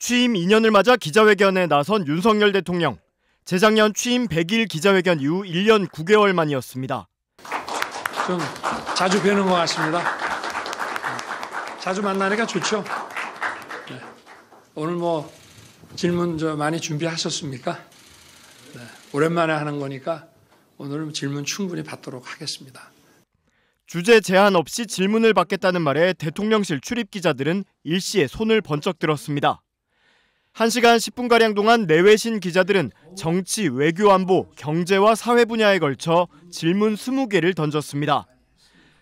취임 2년을 맞아 기자회견에 나선 윤석열 대통령. 재작년 취임 100일 기자회견 이후 1년 9개월 만이었습니다. 좀 자주 뵈는 것 같습니다. 자주 만나니까 좋죠. 네. 오늘 질문 많이 준비하셨습니까? 네. 오랜만에 하는 거니까 오늘은 질문 충분히 받도록 하겠습니다. 주제 제한 없이 질문을 받겠다는 말에 대통령실 출입 기자들은 일시에 손을 번쩍 들었습니다. 1시간 10분가량 동안 내외신 기자들은 정치, 외교, 안보, 경제와 사회 분야에 걸쳐 질문 20개를 던졌습니다.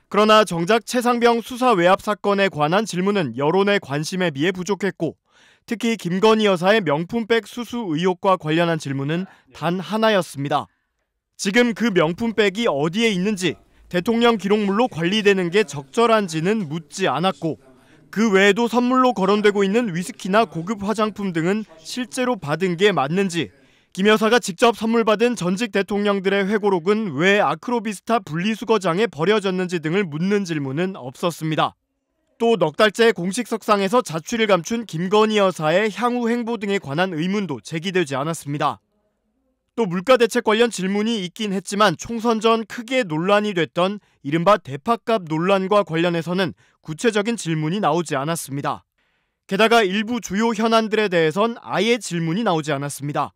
그러나 정작 최상병 수사 외압 사건에 관한 질문은 여론의 관심에 비해 부족했고, 특히 김건희 여사의 명품백 수수 의혹과 관련한 질문은 단 하나였습니다. 지금 그 명품백이 어디에 있는지, 대통령 기록물로 관리되는 게 적절한지는 묻지 않았고, 그 외에도 선물로 거론되고 있는 위스키나 고급 화장품 등은 실제로 받은 게 맞는지, 김 여사가 직접 선물 받은 전직 대통령들의 회고록은 왜 아크로비스타 분리수거장에 버려졌는지 등을 묻는 질문은 없었습니다. 또 넉 달째 공식석상에서 자취를 감춘 김건희 여사의 향후 행보 등에 관한 의문도 제기되지 않았습니다. 또 물가 대책 관련 질문이 있긴 했지만 총선 전 크게 논란이 됐던 이른바 대파값 논란과 관련해서는 구체적인 질문이 나오지 않았습니다. 게다가 일부 주요 현안들에 대해선 아예 질문이 나오지 않았습니다.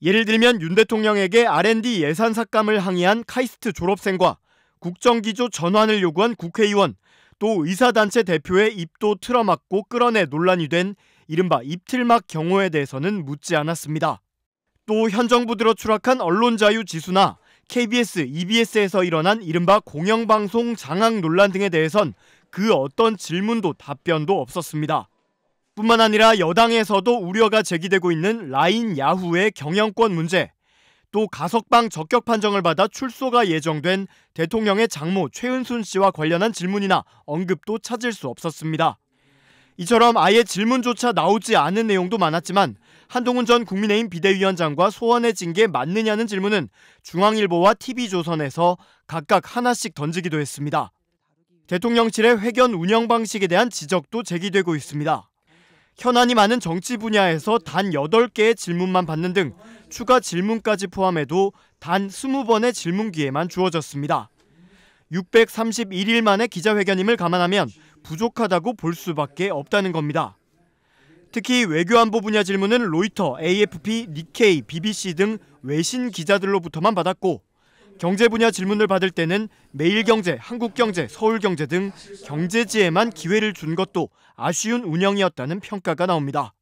예를 들면 윤 대통령에게 R&D 예산 삭감을 항의한 카이스트 졸업생과 국정기조 전환을 요구한 국회의원, 또 의사단체 대표의 입도 틀어막고 끌어내 논란이 된 이른바 입틀막 경호에 대해서는 묻지 않았습니다. 또 현 정부 들어 추락한 언론자유 지수나 KBS, EBS에서 일어난 이른바 공영방송 장악 논란 등에 대해선 그 어떤 질문도 답변도 없었습니다. 뿐만 아니라 여당에서도 우려가 제기되고 있는 라인 야후의 경영권 문제, 또 가석방 적격 판정을 받아 출소가 예정된 대통령의 장모 최은순 씨와 관련한 질문이나 언급도 찾을 수 없었습니다. 이처럼 아예 질문조차 나오지 않은 내용도 많았지만 한동훈 전 국민의힘 비대위원장과 소환해진 게 맞느냐는 질문은 중앙일보와 TV조선에서 각각 하나씩 던지기도 했습니다. 대통령실의 회견 운영 방식에 대한 지적도 제기되고 있습니다. 현안이 많은 정치 분야에서 단 8개의 질문만 받는 등 추가 질문까지 포함해도 단 20번의 질문 기회만 주어졌습니다. 631일 만에 기자회견임을 감안하면 부족하다고 볼 수밖에 없다는 겁니다. 특히 외교안보 분야 질문은 로이터, AFP, 니케이, BBC 등 외신 기자들로부터만 받았고, 경제 분야 질문을 받을 때는 매일경제, 한국경제, 서울경제 등 경제지에만 기회를 준 것도 아쉬운 운영이었다는 평가가 나옵니다.